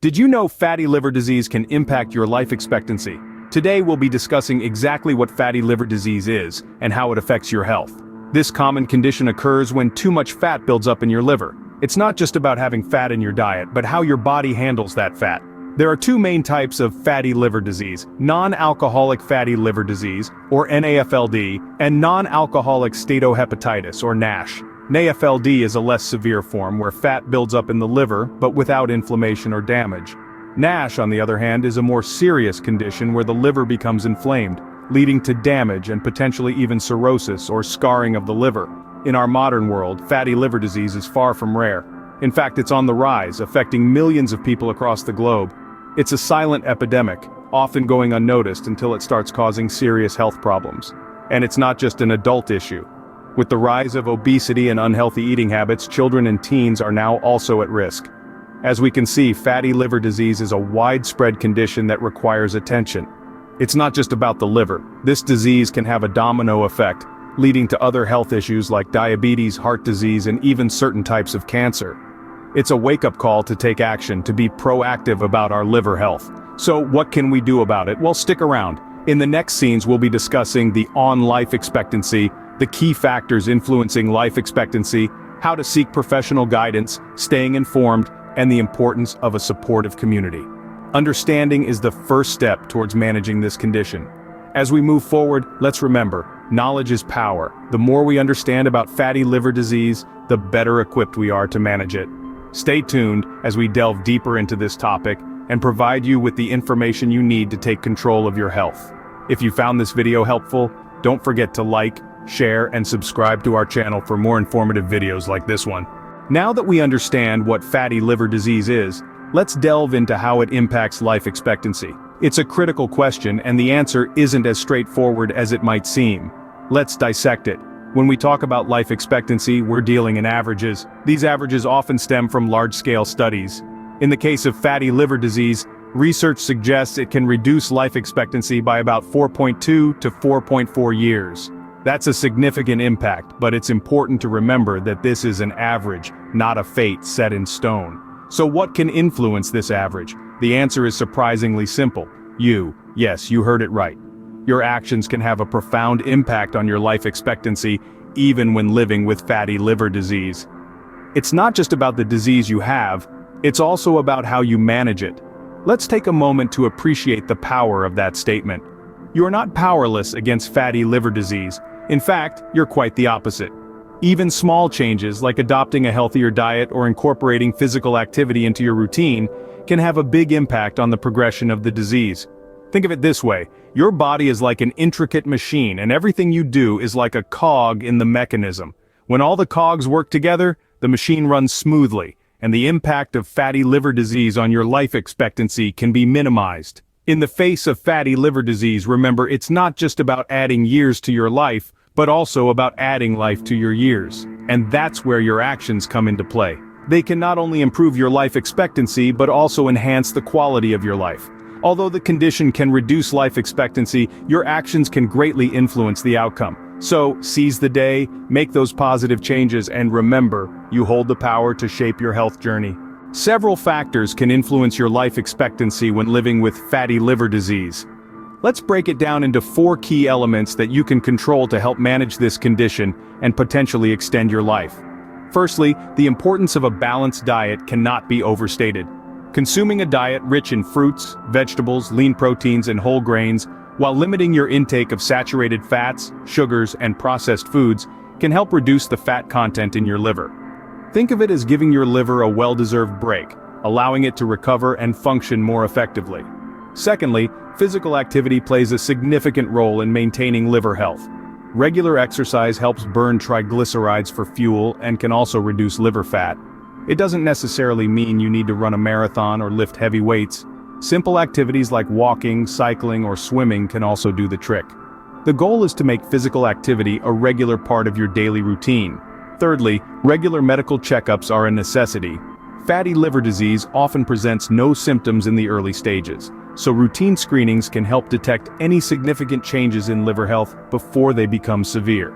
Did you know fatty liver disease can impact your life expectancy? Today we'll be discussing exactly what fatty liver disease is and how it affects your health. This common condition occurs when too much fat builds up in your liver. It's not just about having fat in your diet, but how your body handles that fat. There are two main types of fatty liver disease: non-alcoholic fatty liver disease, or NAFLD, and non-alcoholic steatohepatitis, or NASH. NAFLD is a less severe form where fat builds up in the liver, but without inflammation or damage. NASH, on the other hand, is a more serious condition where the liver becomes inflamed, leading to damage and potentially even cirrhosis or scarring of the liver. In our modern world, fatty liver disease is far from rare. In fact, it's on the rise, affecting millions of people across the globe. It's a silent epidemic, often going unnoticed until it starts causing serious health problems. And it's not just an adult issue. With the rise of obesity and unhealthy eating habits, children and teens are now also at risk. As we can see, fatty liver disease is a widespread condition that requires attention. It's not just about the liver. This disease can have a domino effect, leading to other health issues like diabetes, heart disease, and even certain types of cancer. It's a wake-up call to take action, to be proactive about our liver health. So what can we do about it? Well, stick around. In the next scenes, we'll be discussing the life expectancy, the key factors influencing life expectancy, how to seek professional guidance, staying informed, and the importance of a supportive community. Understanding is the first step towards managing this condition. As we move forward, let's remember, knowledge is power. The more we understand about fatty liver disease, the better equipped we are to manage it. Stay tuned as we delve deeper into this topic and provide you with the information you need to take control of your health. If you found this video helpful, don't forget to like, share, and subscribe to our channel for more informative videos like this one. Now that we understand what fatty liver disease is, let's delve into how it impacts life expectancy. It's a critical question, and the answer isn't as straightforward as it might seem. Let's dissect it. When we talk about life expectancy, we're dealing in averages. These averages often stem from large-scale studies. In the case of fatty liver disease, research suggests it can reduce life expectancy by about 4.2 to 4.4 years. That's a significant impact, but it's important to remember that this is an average, not a fate set in stone. So what can influence this average? The answer is surprisingly simple. Yes, you heard it right. Your actions can have a profound impact on your life expectancy, even when living with fatty liver disease. It's not just about the disease you have, it's also about how you manage it. Let's take a moment to appreciate the power of that statement. You are not powerless against fatty liver disease. In fact, you're quite the opposite. Even small changes like adopting a healthier diet or incorporating physical activity into your routine can have a big impact on the progression of the disease. Think of it this way: your body is like an intricate machine, and everything you do is like a cog in the mechanism. When all the cogs work together, the machine runs smoothly, and the impact of fatty liver disease on your life expectancy can be minimized. In the face of fatty liver disease, remember, it's not just about adding years to your life, but also about adding life to your years. And that's where your actions come into play. They can not only improve your life expectancy, but also enhance the quality of your life. Although the condition can reduce life expectancy, your actions can greatly influence the outcome. So, seize the day, make those positive changes, and remember, you hold the power to shape your health journey. Several factors can influence your life expectancy when living with fatty liver disease. Let's break it down into 4 key elements that you can control to help manage this condition and potentially extend your life. Firstly, the importance of a balanced diet cannot be overstated. Consuming a diet rich in fruits, vegetables, lean proteins, and whole grains, while limiting your intake of saturated fats, sugars, and processed foods, can help reduce the fat content in your liver. Think of it as giving your liver a well-deserved break, allowing it to recover and function more effectively. Secondly, physical activity plays a significant role in maintaining liver health. Regular exercise helps burn triglycerides for fuel and can also reduce liver fat. It doesn't necessarily mean you need to run a marathon or lift heavy weights. Simple activities like walking, cycling, or swimming can also do the trick. The goal is to make physical activity a regular part of your daily routine. Thirdly, regular medical checkups are a necessity. Fatty liver disease often presents no symptoms in the early stages, so routine screenings can help detect any significant changes in liver health before they become severe.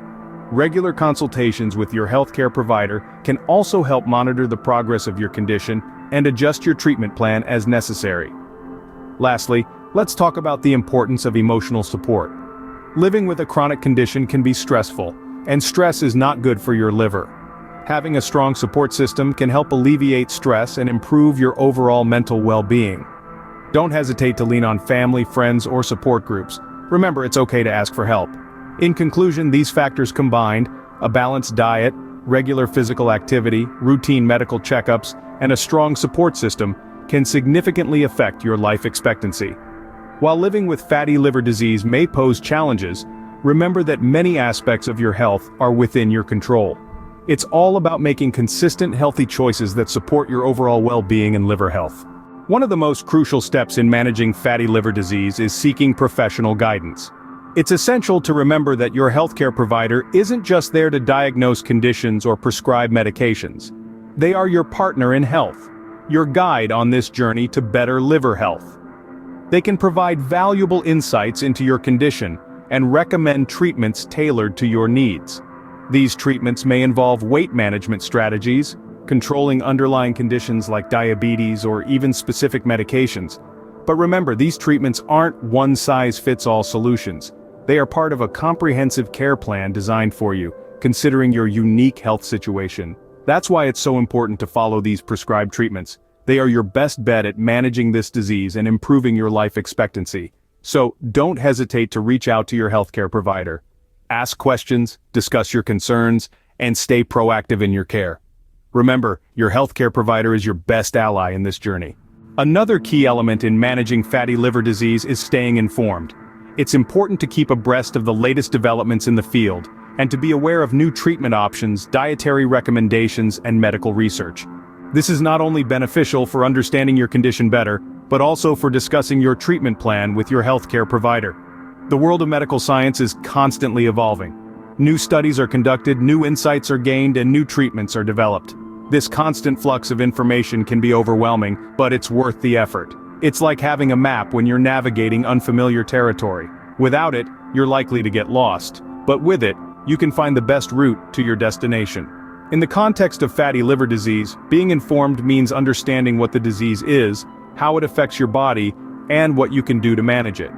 Regular consultations with your healthcare provider can also help monitor the progress of your condition and adjust your treatment plan as necessary. Lastly, let's talk about the importance of emotional support. Living with a chronic condition can be stressful, and stress is not good for your liver. Having a strong support system can help alleviate stress and improve your overall mental well-being. Don't hesitate to lean on family, friends, or support groups. Remember, it's okay to ask for help. In conclusion, these factors combined, a balanced diet, regular physical activity, routine medical checkups, and a strong support system, can significantly affect your life expectancy. While living with fatty liver disease may pose challenges, remember that many aspects of your health are within your control. It's all about making consistent, healthy choices that support your overall well-being and liver health. One of the most crucial steps in managing fatty liver disease is seeking professional guidance. It's essential to remember that your healthcare provider isn't just there to diagnose conditions or prescribe medications. They are your partner in health, your guide on this journey to better liver health. They can provide valuable insights into your condition and recommend treatments tailored to your needs. These treatments may involve weight management strategies, controlling underlying conditions like diabetes or even specific medications. But remember, these treatments aren't one-size-fits-all solutions. They are part of a comprehensive care plan designed for you, considering your unique health situation. That's why it's so important to follow these prescribed treatments. They are your best bet at managing this disease and improving your life expectancy. So, don't hesitate to reach out to your healthcare provider. Ask questions, discuss your concerns, and stay proactive in your care. Remember, your healthcare provider is your best ally in this journey. Another key element in managing fatty liver disease is staying informed. It's important to keep abreast of the latest developments in the field, and to be aware of new treatment options, dietary recommendations, and medical research. This is not only beneficial for understanding your condition better, but also for discussing your treatment plan with your healthcare provider. The world of medical science is constantly evolving. New studies are conducted, new insights are gained, and new treatments are developed. This constant flux of information can be overwhelming, but it's worth the effort. It's like having a map when you're navigating unfamiliar territory. Without it, you're likely to get lost. But with it, you can find the best route to your destination. In the context of fatty liver disease, being informed means understanding what the disease is, how it affects your body, and what you can do to manage it.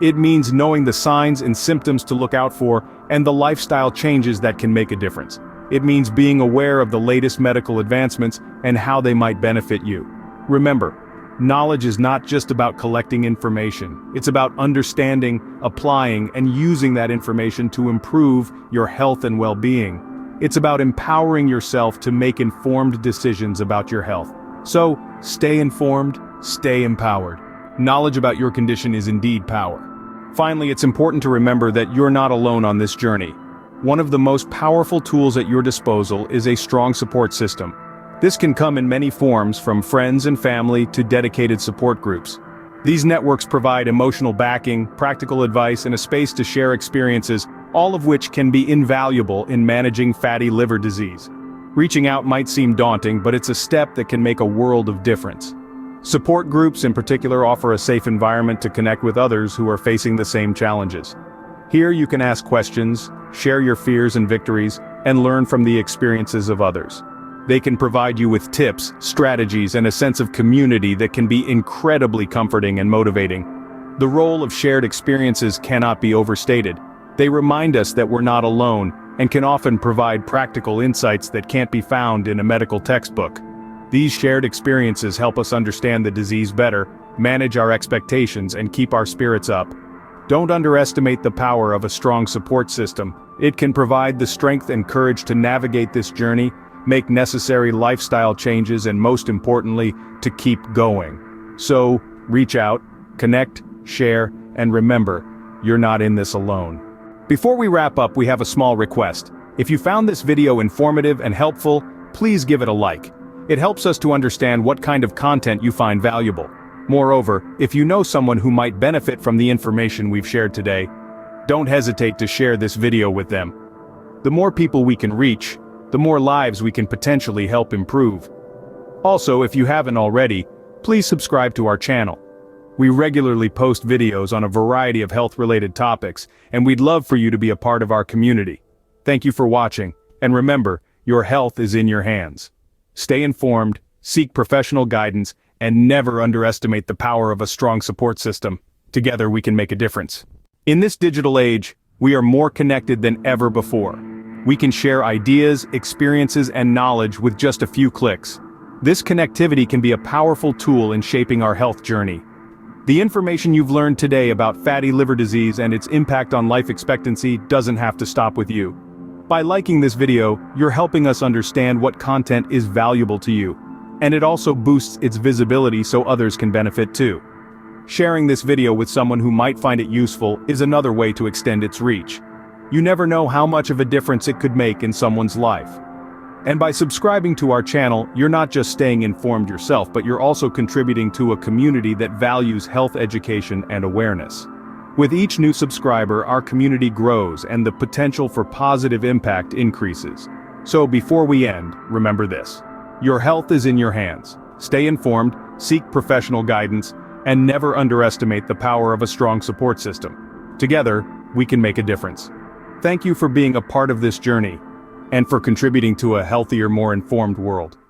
It means knowing the signs and symptoms to look out for, and the lifestyle changes that can make a difference. It means being aware of the latest medical advancements and how they might benefit you. Remember, knowledge is not just about collecting information. It's about understanding, applying, and using that information to improve your health and well-being. It's about empowering yourself to make informed decisions about your health. So, stay informed, stay empowered. Knowledge about your condition is indeed power. Finally, it's important to remember that you're not alone on this journey. One of the most powerful tools at your disposal is a strong support system. This can come in many forms, from friends and family to dedicated support groups. These networks provide emotional backing, practical advice, and a space to share experiences, all of which can be invaluable in managing fatty liver disease. Reaching out might seem daunting, but it's a step that can make a world of difference. Support groups in particular offer a safe environment to connect with others who are facing the same challenges. Here you can ask questions, share your fears and victories, and learn from the experiences of others. They can provide you with tips, strategies, and a sense of community that can be incredibly comforting and motivating. The role of shared experiences cannot be overstated. They remind us that we're not alone, and can often provide practical insights that can't be found in a medical textbook. These shared experiences help us understand the disease better, manage our expectations, and keep our spirits up. Don't underestimate the power of a strong support system. It can provide the strength and courage to navigate this journey, make necessary lifestyle changes, and most importantly, to keep going. So, reach out, connect, share, and remember, you're not in this alone. Before we wrap up, we have a small request. If you found this video informative and helpful, please give it a like. It helps us to understand what kind of content you find valuable. Moreover, if you know someone who might benefit from the information we've shared today, don't hesitate to share this video with them. The more people we can reach, the more lives we can potentially help improve. Also, if you haven't already, please subscribe to our channel. We regularly post videos on a variety of health-related topics, and we'd love for you to be a part of our community. Thank you for watching, and remember, your health is in your hands. Stay informed, seek professional guidance, and never underestimate the power of a strong support system. Together we can make a difference. In this digital age, we are more connected than ever before. We can share ideas, experiences, and knowledge with just a few clicks. This connectivity can be a powerful tool in shaping our health journey. The information you've learned today about fatty liver disease and its impact on life expectancy doesn't have to stop with you. By liking this video, you're helping us understand what content is valuable to you. And it also boosts its visibility so others can benefit too. Sharing this video with someone who might find it useful is another way to extend its reach. You never know how much of a difference it could make in someone's life. And by subscribing to our channel, you're not just staying informed yourself, but you're also contributing to a community that values health education and awareness. With each new subscriber, our community grows and the potential for positive impact increases. So before we end, remember this. Your health is in your hands. Stay informed, seek professional guidance, and never underestimate the power of a strong support system. Together, we can make a difference. Thank you for being a part of this journey, and for contributing to a healthier, more informed world.